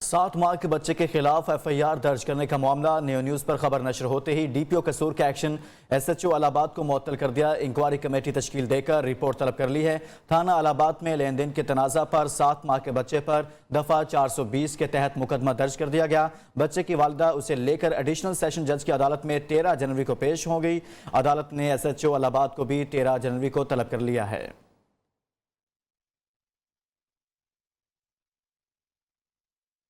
7 माह के बच्चे के खिलाफ एफआईआर दर्ज करने का मामला न्यू न्यूज पर खबर नशर होते ही डीपीओ कसूर का एक्शन एसएचओ इलाहाबाद को मुअत्तल कर दिया। इंक्वायरी कमेटी तश्कील देकर रिपोर्ट तलब कर ली है। थाना इलाहाबाद में लेन देन के तनाज़ा पर 7 माह के बच्चे पर दफा 420 के तहत मुकदमा दर्ज कर दिया गया। बच्चे की वालिदा उसे लेकर एडिशनल सेशन जज की अदालत में 13 जनवरी को पेश हो गई। अदालत ने एसएचओ इलाहाबाद को भी 13 जनवरी को तलब कर लिया है।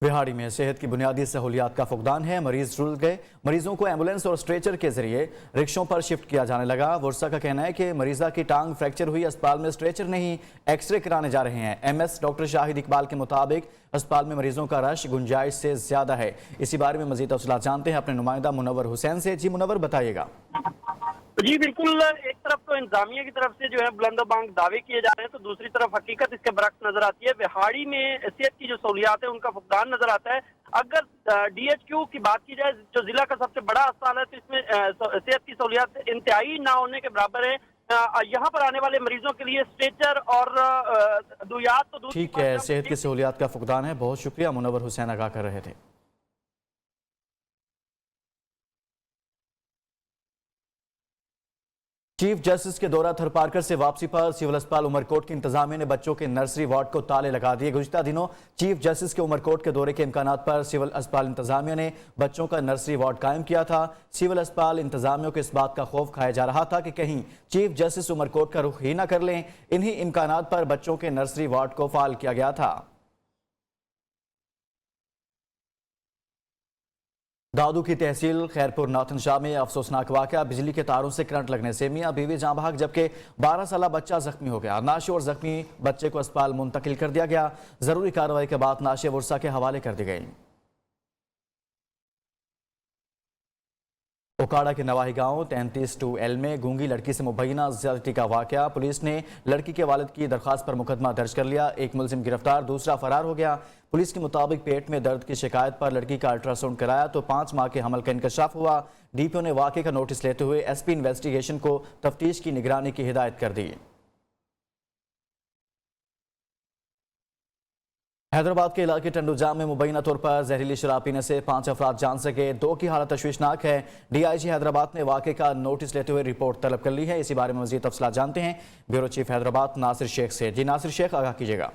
बिहाड़ी में सेहत की बुनियादी सहूलियात का फुकदान है। मरीज रुल गए। मरीजों को एम्बुलेंस और स्ट्रेचर के जरिए रिक्शों पर शिफ्ट किया जाने लगा। वर्षा का कहना है कि मरीजा की टांग फ्रैक्चर हुई, अस्पताल में स्ट्रेचर नहीं, एक्सरे कराने जा रहे हैं। एमएस डॉक्टर शाहिद इकबाल के मुताबिक अस्पताल में मरीजों का रश गुंजाइश से ज्यादा है। इसी बारे में मजीद तफसीलात जानते हैं अपने नुमाइंदा मुनव्वर हुसैन से। जी मुनव्वर, बताइएगा। जी बिल्कुल, एक तरफ तो इंतजामिया की तरफ से जो है बुलंदोबांग दावे किए जा रहे हैं, तो दूसरी तरफ हकीकत इसके बरक्स नजर आती है। बिहाड़ी में सेहत की जो सहूलियात है उनका फुकदान नजर आता है। अगर डीएचक्यू की बात की जाए, जो जिला का सबसे बड़ा अस्पताल है, तो इसमें सेहत की सहूलियात इंतहाई ना होने के बराबर है। यहाँ पर आने वाले मरीजों के लिए स्ट्रेचर और अद्वियात तो ठीक है, सेहत की सहूलियात का फुकदान है। बहुत शुक्रिया, मुनव्वर हुसैन आगाह कर रहे थे। चीफ जस्टिस के दौरा थरपारकर से वापसी पर सिविल अस्पताल उमरकोट की इंतजामिया ने बच्चों के नर्सरी वार्ड को ताले लगा दिए। गुज़िश्ता दिनों चीफ जस्टिस के उमरकोट के दौरे के इम्कानात पर सिविल अस्पताल इंतजामिया ने बच्चों का नर्सरी वार्ड कायम किया था। सिविल अस्पताल इंतजामिया को इस बात का खौफ खाया जा रहा था कि कहीं चीफ जस्टिस उमरकोट का रुख ही ना कर लें। इन्हीं इम्कानात पर बच्चों के नर्सरी वार्ड को फाल किया गया था। दादू की तहसील खैरपुर नाथन शाह में अफसोसनाक वाकया। बिजली के तारों से करंट लगने से मियां बीवी जाँ बहक, जबकि 12 साला बच्चा जख्मी हो गया। नाशे और जख्मी बच्चे को अस्पताल मुंतकिल कर दिया गया। जरूरी कार्रवाई के बाद नाशे वर्षा के हवाले कर दी गई। ओकाड़ा के नवाही गांव 33-2L में गूंगी लड़की से मुबैना ज्यादती का वाकया। पुलिस ने लड़की के वालिद की दरखास्त पर मुकदमा दर्ज कर लिया। एक मुलजिम गिरफ्तार, दूसरा फरार हो गया। पुलिस के मुताबिक पेट में दर्द की शिकायत पर लड़की का अल्ट्रासाउंड कराया तो 5 माह के हमल का इंकशाफ हुआ। डीपीओ ने वाकये का नोटिस लेते हुए एसपी इन्वेस्टिगेशन को तफ्तीश की निगरानी की हिदायत कर दी। हैदराबाद के इलाके टंडूजाम में मुबैना तौर पर जहरीली शराब पीने से 5 अफराद जान से गए। 2 की हालत तशवीशनाक है। डीआईजी हैदराबाद ने वाकये का नोटिस लेते हुए रिपोर्ट तलब कर ली है। इसी बारे में मजीद तफसीलात जानते हैं ब्यूरो चीफ हैदराबाद नासिर शेख से। जी नासिर शेख, आगाह कीजिएगा।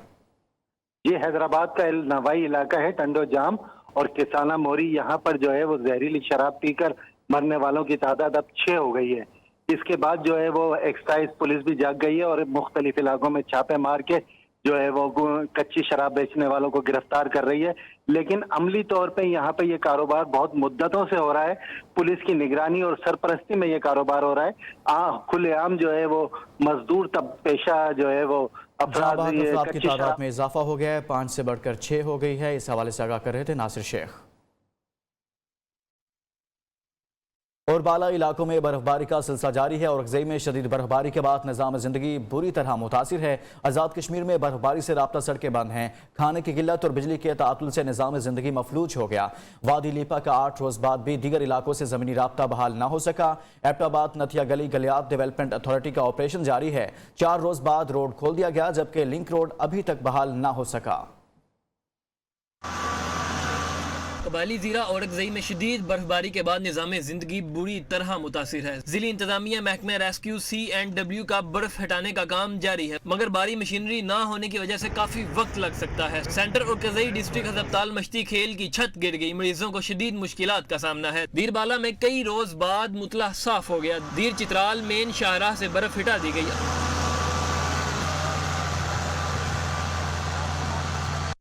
ये हैदराबाद का नवाई इलाका है टंडोजाम और किसाना मोरी। यहाँ पर जो है वो जहरीली शराब पीकर मरने वालों की तादाद अब 6 हो गई है। इसके बाद जो है वो एक्साइज पुलिस भी जाग गई है और मुख्तलिफ इलाकों में छापे मार के जो है वो कच्ची शराब बेचने वालों को गिरफ्तार कर रही है। लेकिन अमली तौर पे यहाँ पे ये कारोबार बहुत मुद्दतों से हो रहा है। पुलिस की निगरानी और सरपरस्ती में ये कारोबार हो रहा है। खुलेआम जो है वो मजदूर तब पेशा जो है वो अफराद की तादाद में इजाफा हो गया है, 5 से बढ़कर 6 हो गई है। इस हवाले से आगाह कर रहे थे नासिर शेख। और बाला इलाकों में बर्फबारी का सिलसिला जारी है और अगज़ई में शदीद बर्फबारी के बाद निज़ाम ज़िंदगी बुरी तरह मुतासिर है। आज़ाद कश्मीर में बर्फबारी से राब्ता सड़कें बंद हैं। खाने की किल्लत और बिजली के तातुल से निज़ाम ज़िंदगी मफलूज हो गया। वादी लीपा का 8 रोज़ बाद भी दीगर इलाकों से ज़मीनी राब्ता बहाल न हो सका। एबटाबाद नथिया गली गलियात डेवलपमेंट अथॉरिटी का ऑपरेशन जारी है। 4 रोज़ बाद रोड खोल दिया गया, जबकि लिंक रोड अभी तक बहाल न हो सका। कबायली ज़ीरा और अगज़ई में शदीद बर्फबारी के बाद निज़ाम ज़िंदगी बुरी तरह मुतासिर है। जिली इंतजामिया महकमा रेस्क्यू C&W का बर्फ हटाने का काम जारी है, मगर भारी मशीनरी ना होने की वजह से काफी वक्त लग सकता है। सेंटर और कज़ई डिस्ट्रिक्ट अस्पताल मश्ती खेल की छत गिर गई। मरीजों को शदीद मुश्किलात का सामना है। दीरबाला में कई रोज बाद मुतला साफ हो गया। दीर चित्राल मेन शाहराह से बर्फ हटा दी गई।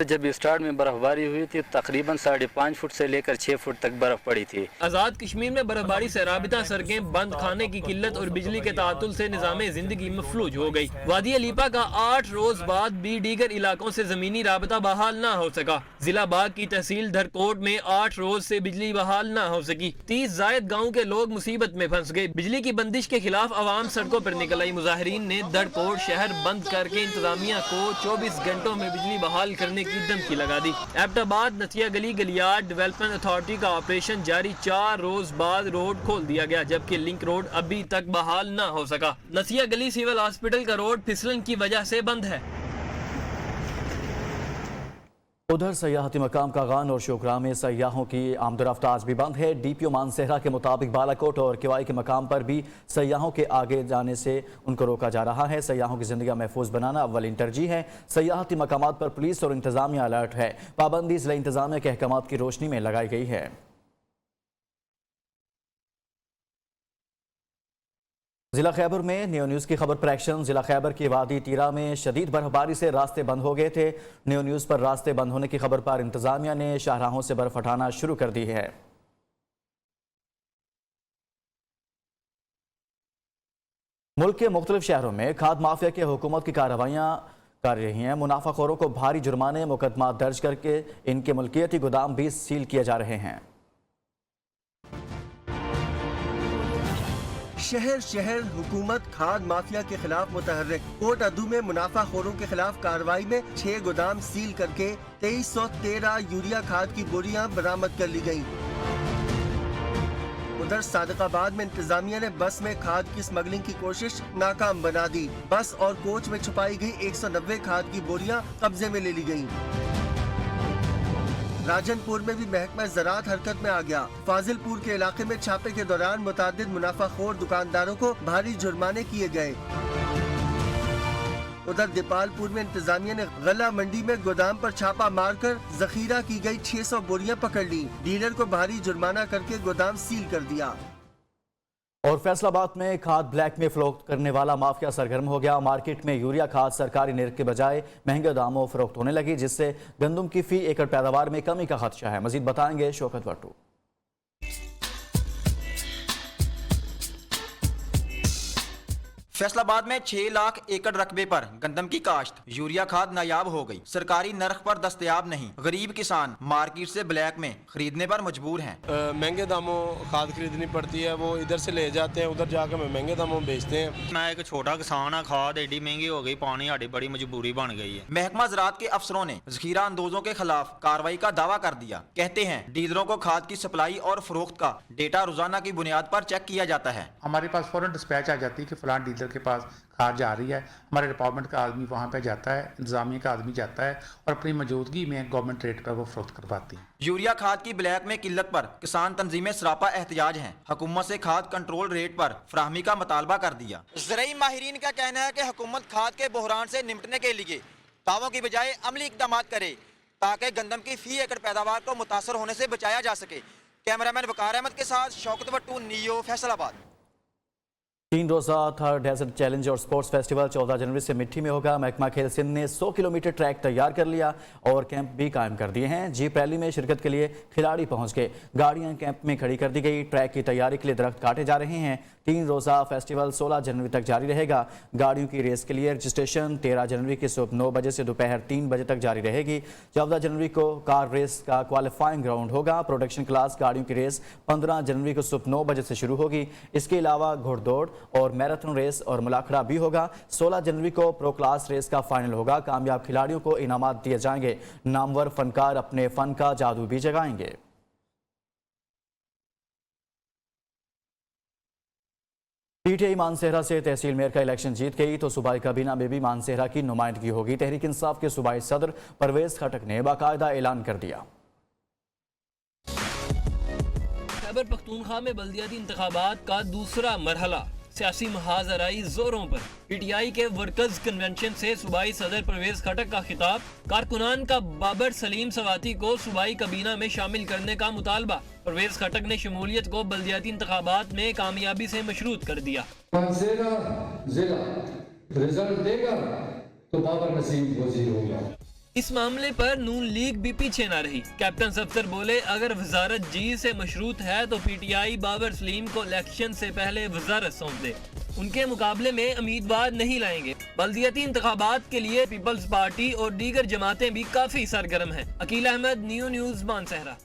जब स्टार्ट में बर्फबारी हुई थी तकरीबन 5.5 फुट से लेकर 6 फुट तक बर्फ पड़ी थी। आज़ाद कश्मीर में बर्फबारी से राबिता सड़कें बंद, खाने की किल्लत और बिजली के तातुल से निज़ाम ज़िंदगी मफलूज हो गई। वादी लीपा का 8 रोज बाद भी दीगर इलाकों से जमीनी राबिता बहाल न हो सका। जिला बाग की तहसील धरकोट में 8 रोज से बिजली बहाल न हो सकी। 30 जायद गाँव के लोग मुसीबत में फंस गए। बिजली की बंदिश के खिलाफ आवाम सड़कों पर निकल आई। मुजाहिरीन ने धरकोट शहर बंद करके इंतजामिया को 24 घंटों में बिजली बहाल करने की धमकी लगा दी। एबटाबाद नथिया गली गलियात डेवलपमेंट अथॉरिटी का ऑपरेशन जारी। 4 रोज बाद रोड खोल दिया गया, जबकि लिंक रोड अभी तक बहाल न हो सका। नथिया गली सिविल हॉस्पिटल का रोड फिसलन की वजह से बंद है। उधर सयाहती मकाम कागान और शोकरा में सयाहों की आमदरफ्त आज भी बंद है। डीपीओ मानसेहरा के मुताबिक बालाकोट और किवाई के मकाम पर भी सयाहों के आगे जाने से उनको रोका जा रहा है। सयाहों की जिंदगी महफूज बनाना अव्वल तरजीह है। सयाहती मकामात पर पुलिस और इंतजामिया अलर्ट है। पाबंदी जिला इंतजामिया के अहकामात की रोशनी में लगाई गई है। जिला खैबर में न्यू न्यूज़ की खबर पर एक्शन। जिला खैबर की वादी टीरा में शदीद बर्फबारी से रास्ते बंद हो गए थे। न्यू न्यूज़ पर रास्ते बंद होने की खबर पर इंतजामिया ने शाहराहों से बर्फ हटाना शुरू कर दी है। मुल्क के मुख्तलिफ शहरों में खाद माफिया की हुकूमत की कार्रवाइयाँ कर रही हैं। मुनाफाखोरों को भारी जुर्माने मुकदमा दर्ज करके इनके मुल्कियती गोदाम भी सील किए जा रहे हैं। शहर शहर हुकूमत खाद माफिया के खिलाफ मुतहर्रिक। कोट अदू में मुनाफाखोरों के खिलाफ कार्रवाई में 6 गोदाम सील करके 2313 यूरिया खाद की बोरियां बरामद कर ली गयी। उधर सादिकाबाद में इंतजामिया ने बस में खाद की स्मगलिंग की कोशिश नाकाम बना दी। बस और कोच में छुपाई गई 190 खाद की बोरियां कब्जे में ले ली गयी। राजनपुर में भी महकमा ज़राअत हरकत में आ गया। फाजिलपुर के इलाके में छापे के दौरान मुतादिद मुनाफाखोर दुकानदारों को भारी जुर्माने किए गए। उधर दीपालपुर में इंतजामिया ने गला मंडी में गोदाम पर छापा मारकर जखीरा की गई 600 बोरियां पकड़ ली। डीलर को भारी जुर्माना करके गोदाम सील कर दिया। और फैसलाबाद में खाद ब्लैक में फरोख्त करने वाला माफिया सरगर्म हो गया। मार्केट में यूरिया खाद सरकारी निर्ख के बजाय महंगे दामों फरोख्त होने लगी, जिससे गंदम की फी एकड़ पैदावार में कमी का खदशा है। मजीद बताएंगे शौकत वट्टू। फैसलाबाद में 6 लाख एकड़ रकबे पर गंदम की काश्त, यूरिया खाद नायाब हो गई। सरकारी नर्ख पर दस्तयाब नहीं। गरीब किसान मार्केट से ब्लैक में खरीदने पर मजबूर हैं। महंगे दामों खाद खरीदनी पड़ती है, वो इधर से ले जाते हैं, उधर जाकर मैं महंगे दामों में बेचते हैं। मैं एक छोटा किसान है, खाद एडी महंगी हो गई, पानी आड़ी बड़ी मजबूरी बन गई है। महकमा ज़राअत के अफसरों ने जखीरा अंदोजों के खिलाफ कार्रवाई का दावा कर दिया। कहते हैं डीलरों को खाद की सप्लाई और फरोख्त का डेटा रोजाना की बुनियाद पर चेक किया जाता है। हमारे पास फौरन डिस्पैच आ जाती है कि फलान डीलर के पास खाद जा रही है। हमारे डिपार्टमेंट का आदमी वहाँ पे जाता है, इंतजामिया का आदमी जाता है और अपनी मौजूदगी में गवर्नमेंट रेट पर वो फरोख्त करवाती है। यूरिया खाद की ब्लैक में किल्लत पर किसान तंजीमें सरापा एहतजाज हैं। हुकूमत से खाद कंट्रोल रेट पर फराहमी का मुतालबा कर दिया। ज़राई माहिरीन का कहना है कि हुकूमत खाद के बहरान से निपटने के लिए दावों की बजाय अमली इकदाम करे ताकि गंदम की फी एकड़ पैदावार को मुतासर होने से बचाया जा सके। कैमरामैन वकार अहमद के साथ शौकत वट्टू, नियो, फैसलाबाद। 3 रोज़ा थर्ड डेजर्ट चैलेंज और स्पोर्ट्स फेस्टिवल 14 जनवरी से मिट्टी में होगा। महकमा खेल सिंध ने 100 किलोमीटर ट्रैक तैयार कर लिया और कैंप भी कायम कर दिए हैं। जीप रैली में शिरकत के लिए खिलाड़ी पहुंच गए। गाड़ियां कैंप में खड़ी कर दी गई। ट्रैक की तैयारी के लिए दरख्त काटे जा रहे हैं। 3 रोज़ा फेस्टिवल 16 जनवरी तक जारी रहेगा। गाड़ियों की रेस के लिए रजिस्ट्रेशन 13 जनवरी की सुबह 9 बजे से दोपहर 3 बजे तक जारी रहेगी। 14 जनवरी को कार रेस का क्वालिफाइंग राउंड होगा। प्रोडक्शन क्लास गाड़ियों की रेस 15 जनवरी को सुबह 9 बजे से शुरू होगी। इसके अलावा घोड़दौड़ और मैराथन रेस और मुलाखड़ा भी होगा। 16 जनवरी को प्रो क्लास रेस का फाइनल होगा। कामयाब खिलाड़ियों को इनामात दिए जाएंगे। नामवर फनकार अपने फन का जादू भी जगाएंगे। पीटीआई मानसेहरा से तहसील मेयर का इलेक्शन जीत गई तो सूबाई काबीना में भी मानसेहरा की नुमाइंदगी होगी। तहरीक इंसाफ के सूबाई सदर परवेज खटक ने बाकायदा ऐलान कर दिया। खैबर पख्तूनख्वा में बल्दियाती इंतखाबात का दूसरा मरहला सियासी मुहाजराई जोरों पर। पीटीआई के वर्कर्स कन्वेंशन से सूबाई सदर परवेज खटक का खिताब। कारकुनान का बाबर सलीम सवाती को सूबाई काबीना में शामिल करने का मुतालबा। परवेज खटक ने शमूलियत को बल्दियाती इंतखाबात में कामयाबी से मशरूत कर दिया। जिला रिजल्ट देगा तो बाबर नसीम वजीर होगा। इस मामले पर नून लीग भी पीछे न रही। कैप्टन सफदर बोले अगर वजारत जी से मशरूत है तो पीटीआई बाबर सलीम को इलेक्शन से पहले वजारत सौंप दे। उनके मुकाबले में उम्मीदवार नहीं लाएंगे। बल्दियाती इंतखाबात के लिए पीपल्स पार्टी और दीगर जमातें भी काफी सरगर्म हैं। Aqeel Ahmed, new news, Mansehra.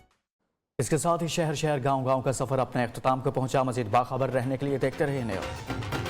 इसके साथ ही शहर शहर गांव गांव का सफर अपने अख्ताम को पहुंचा। मजीद बाखबर रहने के लिए देखते रहिए न्यूज़।